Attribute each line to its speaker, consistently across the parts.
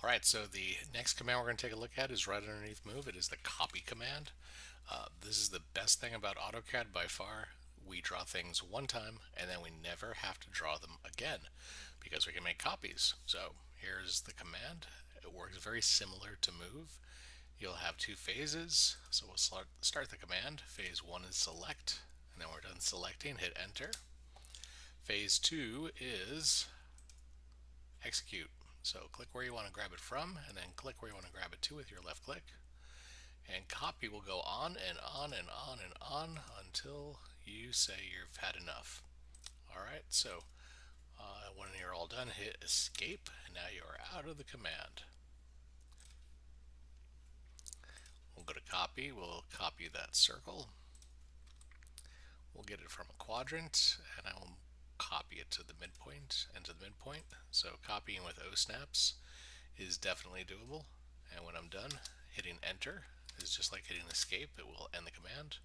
Speaker 1: Alright, so the next command we're going to take a look at is right underneath move. It is the copy command. This is the best thing about AutoCAD by far. We draw things one time and then we never have to draw them again because we can make copies. So here's the command. It works very similar to move. You'll have two phases. So we'll start the command. Phase 1 is select, and then we're done selecting, hit enter. Phase 2 is execute. So click where you want to grab it from, and then click where you want to grab it to with your left click. And copy will go on and on and on and on until you say you've had enough. Alright, so when you're all done, hit escape, and now you are out of the command. We'll go to copy, we'll copy that circle. We'll get it from a quadrant, and I will copy it to the midpoint and to the midpoint. So copying with O snaps is definitely doable. And when I'm done, hitting enter is just like hitting escape. It will end the command.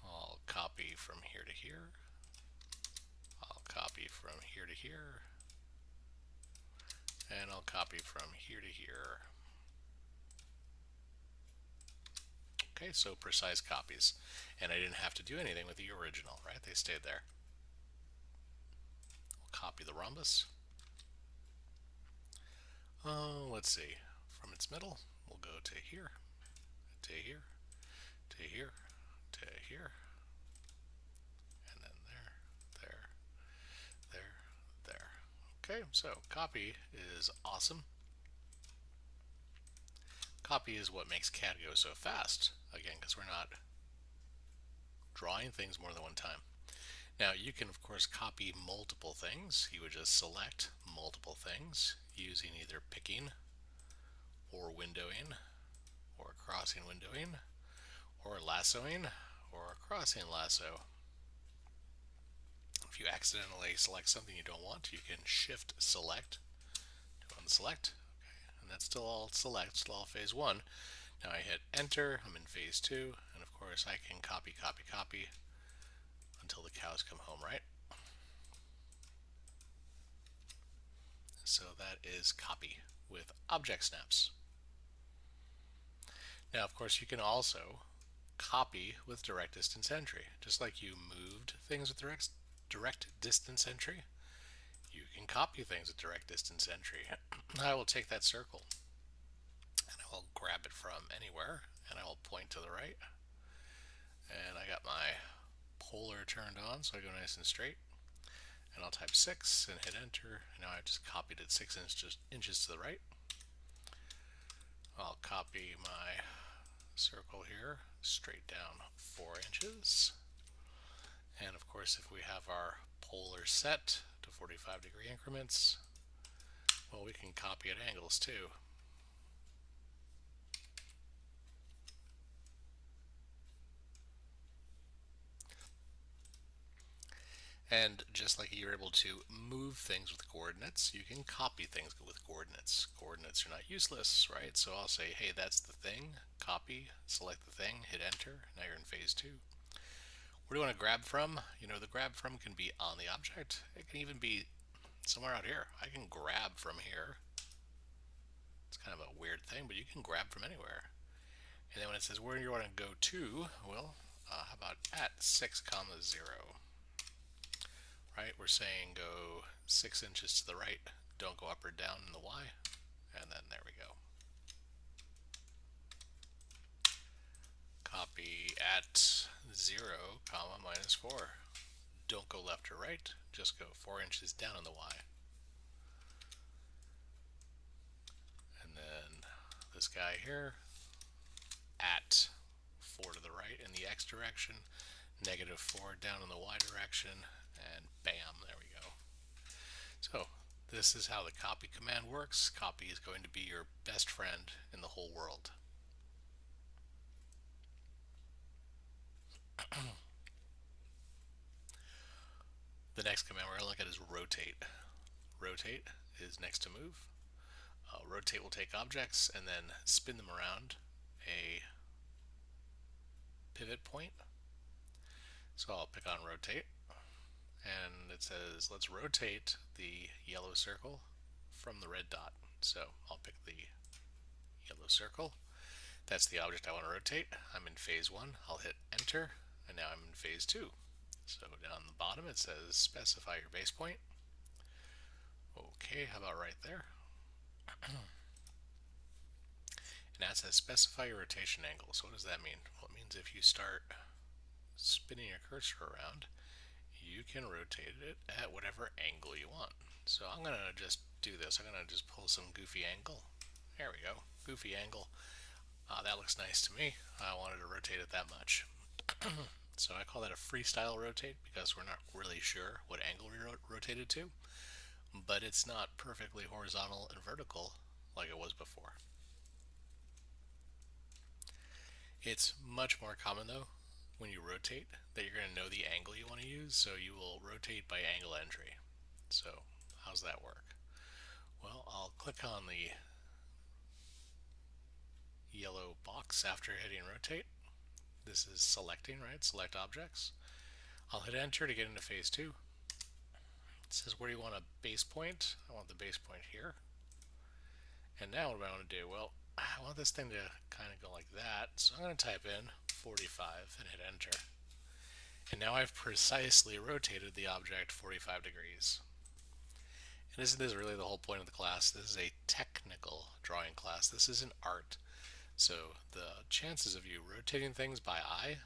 Speaker 1: I'll copy from here to here. I'll copy from here to here. And I'll copy from here to here. Okay, so precise copies. And I didn't have to do anything with the original, right? They stayed there. We'll copy the rhombus. Let's see. From its middle, we'll go to here, to here, to here, to here, and then there, there, there. Okay, so copy is awesome. Copy is what makes CAD go so fast, again, because we're not drawing things more than one time. Now you can of course copy multiple things. You would just select multiple things using either picking or windowing or crossing windowing or lassoing or crossing lasso. If you accidentally select something you don't want, you can shift select to unselect. Okay, and that's still all select, still all phase 1. Now I hit enter, I'm in phase 2, and of course I can copy, copy, copy until the cows come home, right? So that is copy with object snaps. Now of course you can also copy with direct distance entry. Just like you moved things with direct distance entry, you can copy things with direct distance entry. I will take that circle and I will grab it from anywhere and I will point to the right. And I got my polar turned on so I go nice and straight. And I'll type 6 and hit enter. And now I've just copied it 6 inches to the right. I'll copy my circle here straight down 4 inches. And of course, if we have our polar set to 45-degree increments, well, we can copy at angles too. And just like you're able to move things with coordinates, you can copy things with coordinates. Coordinates are not useless, right? So I'll say, hey, that's the thing, copy, select the thing, hit enter, now you're in phase 2. Where do you want to grab from? You know, the grab from can be on the object. It can even be somewhere out here. I can grab from here. It's kind of a weird thing, but you can grab from anywhere. And then when it says where you want to go to, well, how about at 6, 0. Right, we're saying go 6 inches to the right, don't go up or down in the Y, and then there we go. Copy at 0, comma, -4. Don't go left or right, just go 4 inches down in the Y. And then this guy here, at 4 to the right in the X direction, -4 down in the Y direction, and bam, there we go. So this is how the copy command works. Copy is going to be your best friend in the whole world. The next command we're going to look at is rotate. Rotate is next to move. Rotate will take objects and then spin them around a pivot point. So I'll pick on rotate, and it says let's rotate the yellow circle from the red dot. So I'll pick the yellow circle. That's the object I want to rotate. I'm in phase 1. I'll hit enter, and now I'm in phase 2. So down the bottom it says specify your base point. Okay, how about right there? And now it says specify your rotation angle. So what does that mean? Well, it means if you start spinning your cursor around, you can rotate it at whatever angle you want. So I'm going to just do this. I'm going to just pull some goofy angle. There we go, goofy angle. That looks nice to me. I wanted to rotate it that much. So I call that a freestyle rotate because we're not really sure what angle we rotated to, but it's not perfectly horizontal and vertical like it was before. It's much more common though when you rotate that you're going to know the angle you want to use, so you will rotate by angle entry. So how's that work? Well, I'll click on the yellow box after hitting rotate. This is selecting, right? Select objects. I'll hit enter to get into phase 2. It says where do you want a base point? I want the base point here. And now what do I want to do? Well, I want this thing to kind of go like that, so I'm going to type in 45 and hit enter. And now I've precisely rotated the object 45 degrees. And isn't this really the whole point of the class? This is a technical drawing class. This isn't art. So the chances of you rotating things by eye,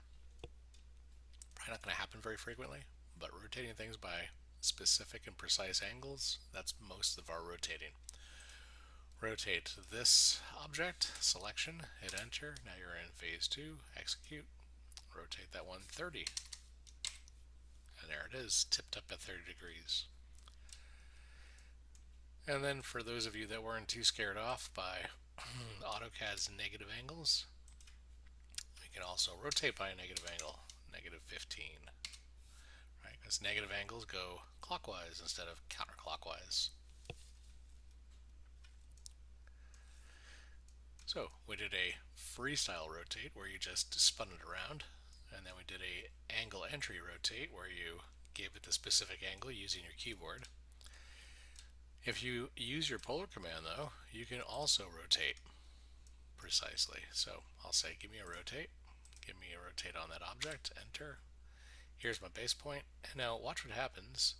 Speaker 1: probably not going to happen very frequently, but rotating things by specific and precise angles, that's most of our rotating. Rotate this object, selection, hit enter. Now you're in phase 2, execute, rotate that 130. And there it is, tipped up at 30 degrees. And then for those of you that weren't too scared off by AutoCAD's negative angles, we can also rotate by a negative angle, negative 15. Right, because negative angles go clockwise instead of counterclockwise. So we did a freestyle rotate where you just spun it around, and then we did a angle entry rotate where you gave it the specific angle using your keyboard. If you use your polar command though, you can also rotate precisely. So I'll say give me a rotate on that object, enter. Here's my base point, and now watch what happens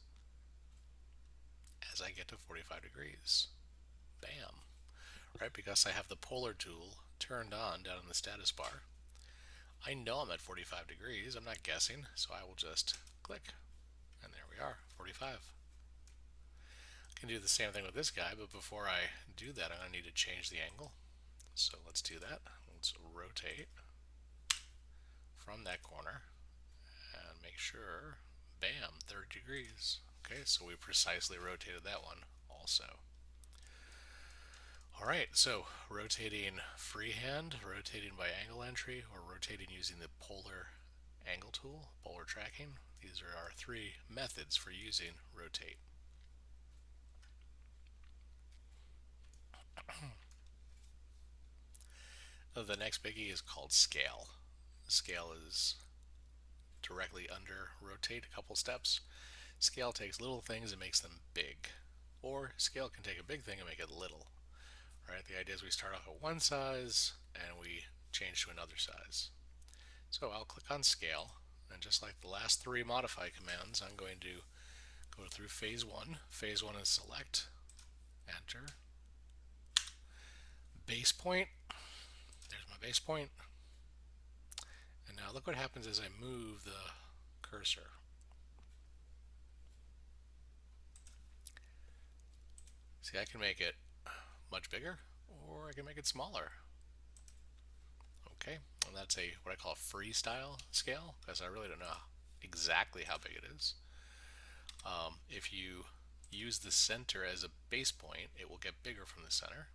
Speaker 1: as I get to 45 degrees. Bam. Right, because I have the polar tool turned on down in the status bar. I know I'm at 45 degrees, I'm not guessing, so I will just click, and there we are, 45. I can do the same thing with this guy, but before I do that, I'm going to need to change the angle. So let's do that. Let's rotate from that corner and make sure, bam, 30 degrees. Okay, so we precisely rotated that one also. Alright, so rotating freehand, rotating by angle entry, or rotating using the polar angle tool, polar tracking. These are our 3 methods for using rotate. The next biggie is called scale. Scale is directly under rotate a couple steps. Scale takes little things and makes them big. Or scale can take a big thing and make it little. Right? The idea is we start off at one size and we change to another size. So I'll click on scale, and just like the last 3 modify commands, I'm going to go through phase 1. Phase 1 is select, enter, base point. There's my base point. And now look what happens as I move the cursor. See, I can make it much bigger, or I can make it smaller. Okay, and that's what I call a freestyle scale, because I really don't know exactly how big it is. If you use the center as a base point, it will get bigger from the center.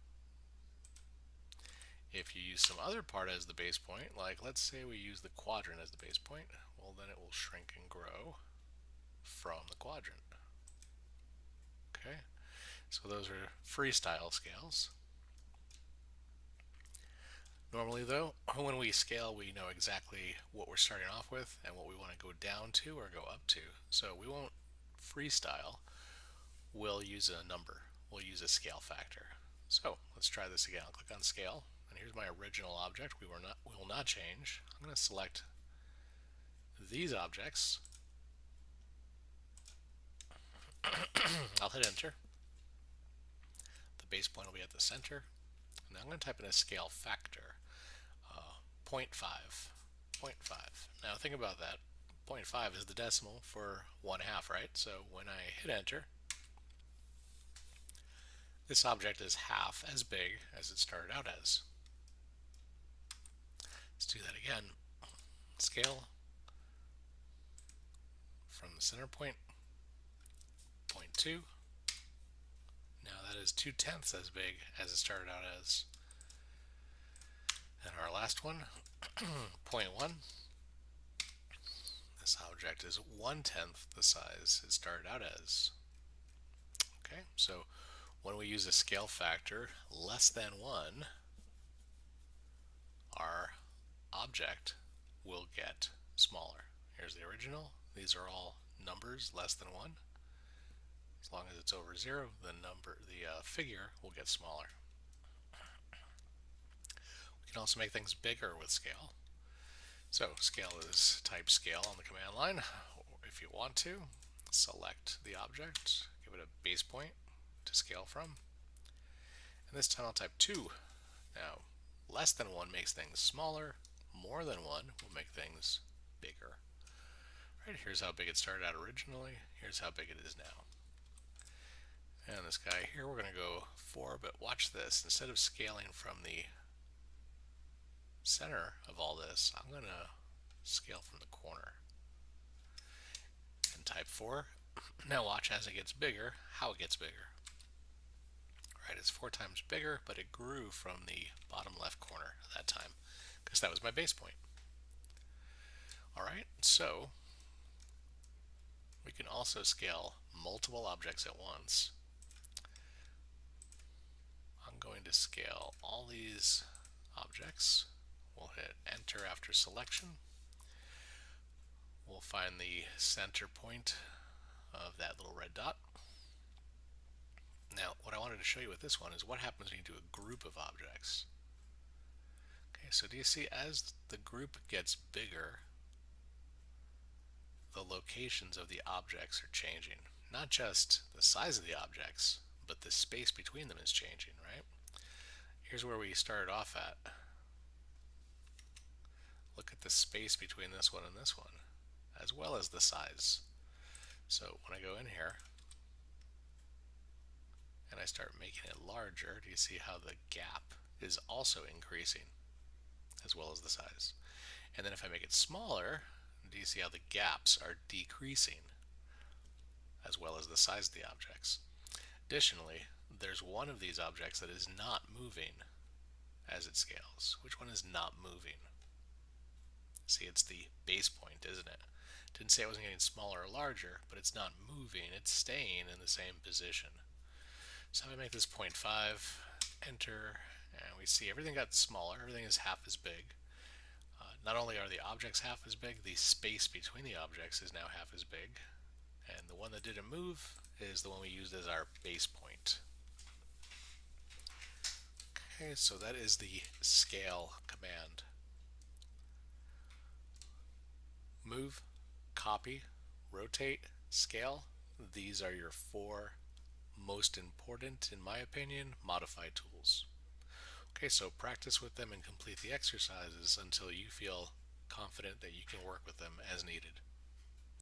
Speaker 1: If you use some other part as the base point, like let's say we use the quadrant as the base point, well then it will shrink and grow from the quadrant. Okay, so those are freestyle scales. Normally though, when we scale, we know exactly what we're starting off with and what we want to go down to or go up to. So we won't freestyle, we'll use a number, we'll use a scale factor. So let's try this again. I'll click on scale, and here's my original object. We will not change. I'm going to select these objects. I'll hit enter. The base point will be at the center. Now I'm going to type in a scale factor, 0.5. 0.5. Now think about that. 0.5 is the decimal for 1/2, right? So when I hit enter, this object is half as big as it started out as. Let's do that again. Scale from the center point, 0.2. Now that is 2/10 as big as it started out as. And our last one, 0.1. This object is 1/10 the size it started out as. Okay, so when we use a scale factor less than 1, our object will get smaller. Here's the original. These are all numbers less than 1. As long as it's over 0, the figure will get smaller. We can also make things bigger with scale. So scale is type scale on the command line. If you want to, select the object, give it a base point to scale from. And this time I'll type 2. Now, less than 1 makes things smaller. More than 1 will make things bigger. Right, here's how big it started out originally. Here's how big it is now. And this guy here, we're going to go 4, but watch this. Instead of scaling from the center of all this, I'm going to scale from the corner. And type 4. Now watch as it gets bigger, how it gets bigger. Right, it's 4 times bigger, but it grew from the bottom left corner at that time, because that was my base point. Alright, so we can also scale multiple objects at once. I'm going to scale all these objects. We'll hit enter after selection. We'll find the center point of that little red dot. Now, what I wanted to show you with this one is what happens when you do a group of objects. Okay, so do you see as the group gets bigger, the locations of the objects are changing. Not just the size of the objects, but the space between them is changing, right? Here's where we started off at. Look at the space between this one and this one, as well as the size. So when I go in here and I start making it larger, do you see how the gap is also increasing, as well as the size? And then if I make it smaller, do you see how the gaps are decreasing, as well as the size of the objects? Additionally, there's one of these objects that is not moving as it scales. Which one is not moving? See, it's the base point, isn't it? Didn't say it wasn't getting smaller or larger, but it's not moving, it's staying in the same position. So I make this 0.5, enter, and we see everything got smaller, everything is half as big. Not only are the objects half as big, the space between the objects is now half as big. And the one that didn't move is the one we used as our base point. Okay, so that is the scale command. Move, copy, rotate, scale. These are your 4 most important, in my opinion, modify tools. Okay, so practice with them and complete the exercises until you feel confident that you can work with them as needed.